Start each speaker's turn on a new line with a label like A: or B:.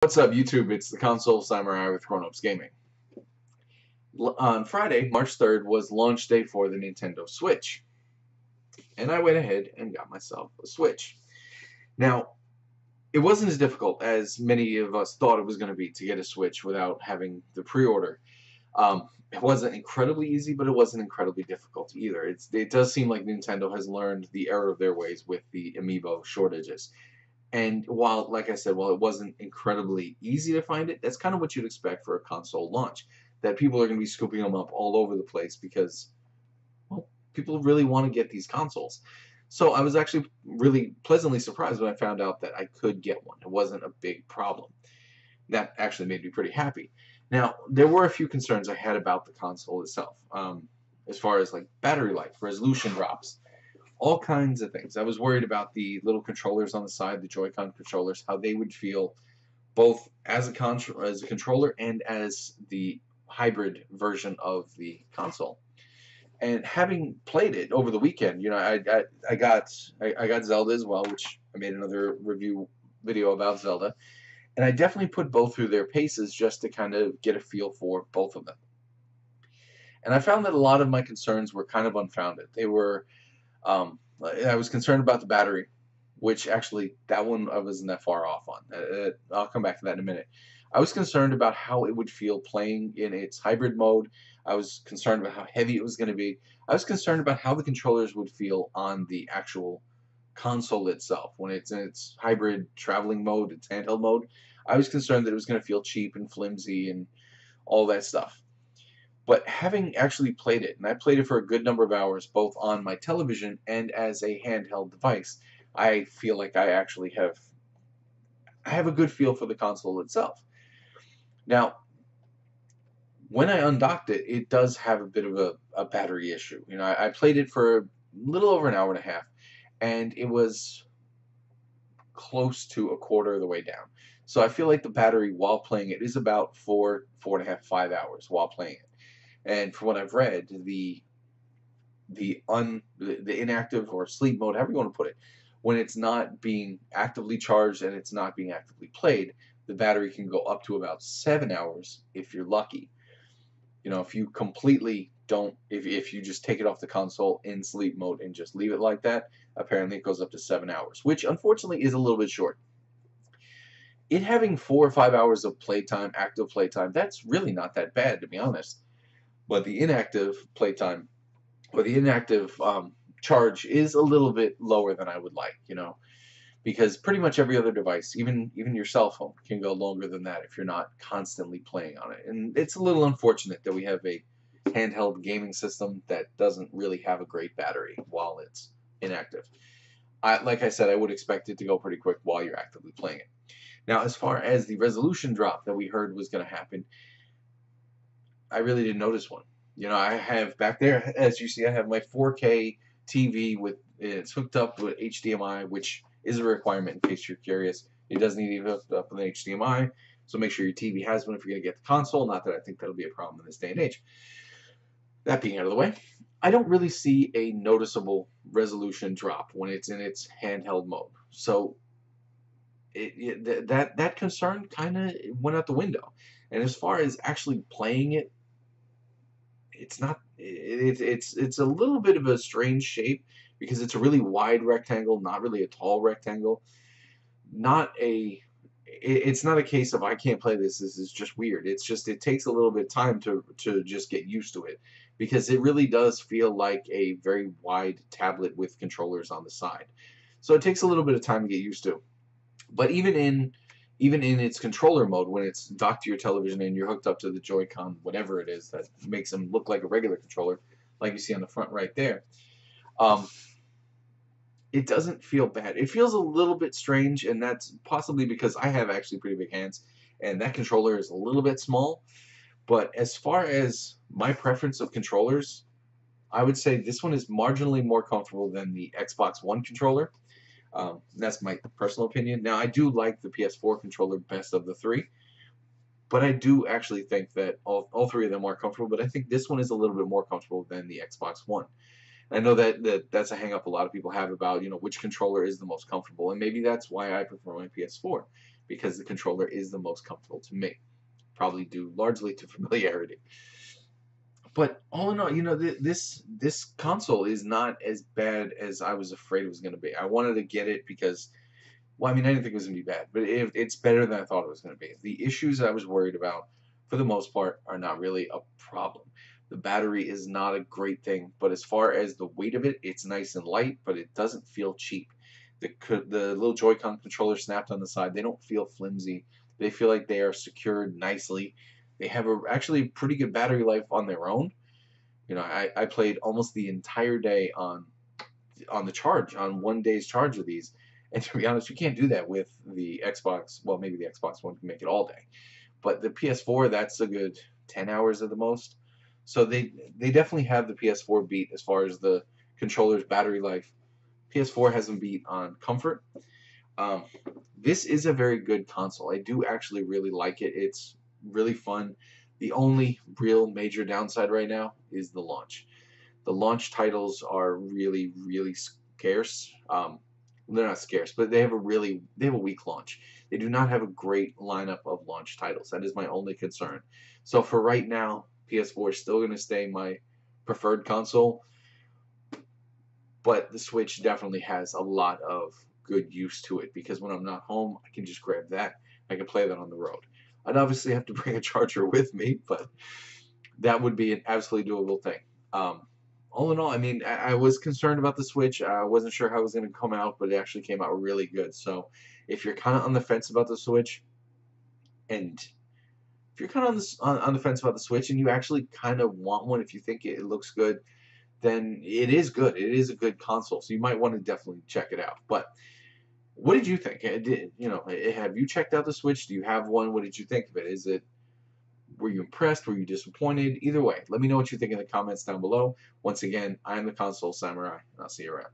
A: What's up, YouTube? It's the Console Samurai with Grown Ups Gaming. On Friday, March 3rd, was launch day for the Nintendo Switch. And I went ahead and got myself a Switch. Now, it wasn't as difficult as many of us thought it was going to be to get a Switch without having the pre-order. It wasn't incredibly easy, but it wasn't incredibly difficult either. It does seem like Nintendo has learned the error of their ways with the amiibo shortages. And while, like I said, while it wasn't incredibly easy to find it, that's kind of what you'd expect for a console launch. That people are going to be scooping them up all over the place because, well, people really want to get these consoles. So I was actually really pleasantly surprised when I found out that I could get one. It wasn't a big problem. That actually made me pretty happy. Now, there were a few concerns I had about the console itself, as far as like battery life, resolution drops, all kinds of things. I was worried about the little controllers on the side, the Joy-Con controllers, how they would feel both as a controller and as the hybrid version of the console. And having played it over the weekend, I got Zelda as well, which I made another review video about Zelda, and I definitely put both through their paces just to kind of get a feel for both of them. And I found that a lot of my concerns were kind of unfounded. They were I was concerned about the battery, which actually that one I wasn't that far off on. I'll come back to that in a minute. I was concerned about how it would feel playing in its hybrid mode. I was concerned about how heavy it was going to be. I was concerned about how the controllers would feel on the actual console itself when it's in its hybrid traveling mode, its handheld mode. I was concerned that it was going to feel cheap and flimsy and all that stuff. But having actually played it, and I played it for a good number of hours, both on my television and as a handheld device, I feel like I actually have a good feel for the console itself. Now, when I undocked it, it does have a bit of a battery issue. I played it for a little over an hour and a half, and it was close to a quarter of the way down. So I feel like the battery while playing it is about 4.5, 5 hours while playing it. And from what I've read, the inactive or sleep mode, however you want to put it, when it's not being actively charged and it's not being actively played, the battery can go up to about 7 hours if you're lucky. If you completely don't, if you just take it off the console in sleep mode and just leave it like that, apparently it goes up to 7 hours, which unfortunately is a little bit short. It having 4 or 5 hours of playtime, active playtime, that's really not that bad, to be honest. But the inactive playtime, or the inactive charge, is a little bit lower than I would like, because pretty much every other device, even your cell phone, can go longer than that if you're not constantly playing on it. And it's a little unfortunate that we have a handheld gaming system that doesn't really have a great battery while it's inactive. Like I said, I would expect it to go pretty quick while you're actively playing it. Now, as far as the resolution drop that we heard was going to happen, I really didn't notice one. I have back there, as you see, I have my 4K TV it's hooked up with HDMI, which is a requirement in case you're curious. It does need to be hooked up with an HDMI, so make sure your TV has one if you're going to get the console. Not that I think that'll be a problem in this day and age. That being out of the way, I don't really see a noticeable resolution drop when it's in its handheld mode. So that concern kind of went out the window. And as far as actually playing it, it's not it's a little bit of a strange shape because it's a really wide rectangle, not really a tall rectangle. It's not a case of I can't play this is just weird. It's just it takes a little bit of time to just get used to it, because it really does feel like a very wide tablet with controllers on the side. So it takes a little bit of time to get used to. But even in its controller mode, when it's docked to your television and you're hooked up to the Joy-Con, whatever it is that makes them look like a regular controller, like you see on the front right there, it doesn't feel bad. It feels a little bit strange, and that's possibly because I have actually pretty big hands, and that controller is a little bit small. But as far as my preference of controllers, I would say this one is marginally more comfortable than the Xbox One controller. That's my personal opinion. Now, I do like the PS4 controller best of the three, but I do actually think that all three of them are comfortable, but I think this one is a little bit more comfortable than the Xbox One. I know that's a hang up a lot of people have about, which controller is the most comfortable, and maybe that's why I prefer my PS4, because the controller is the most comfortable to me, probably due largely to familiarity. But all in all, this console is not as bad as I was afraid it was going to be. I wanted to get it because, well, I mean, I didn't think it was going to be bad, but it's better than I thought it was going to be. The issues I was worried about, for the most part, are not really a problem. The battery is not a great thing, but as far as the weight of it, it's nice and light, but it doesn't feel cheap. The little Joy-Con controller snapped on the side. They don't feel flimsy. They feel like they are secured nicely. They have actually pretty good battery life on their own. I played almost the entire day on the charge, on one day's charge of these. And to be honest, you can't do that with the Xbox. Well, maybe the Xbox One can make it all day, but the PS4, that's a good 10 hours at the most. So they definitely have the PS4 beat as far as the controller's battery life. PS4 has them beat on comfort. Um, this is a very good console. I do actually really like it. It's really fun. The only real major downside right now is the launch. The launch titles are really, really scarce. They're not scarce, but they have a weak launch. They do not have a great lineup of launch titles. That is my only concern. So for right now, PS4 is still going to stay my preferred console, but the Switch definitely has a lot of good use to it because when I'm not home, I can just grab that. I can play that on the road. I'd obviously have to bring a charger with me, but that would be an absolutely doable thing. All in all, I mean, I was concerned about the Switch. I wasn't sure how it was going to come out, but it actually came out really good. So if you're kind of on the fence about the Switch, and if you're kind of on the fence about the Switch, and you actually kind of want one, if you think it looks good, then it is good. It is a good console, so you might want to definitely check it out. But what did you think? Have you checked out the Switch? Do you have one? What did you think of it? Were you impressed? Were you disappointed? Either way, let me know what you think in the comments down below. Once again, I am the Console Samurai, and I'll see you around.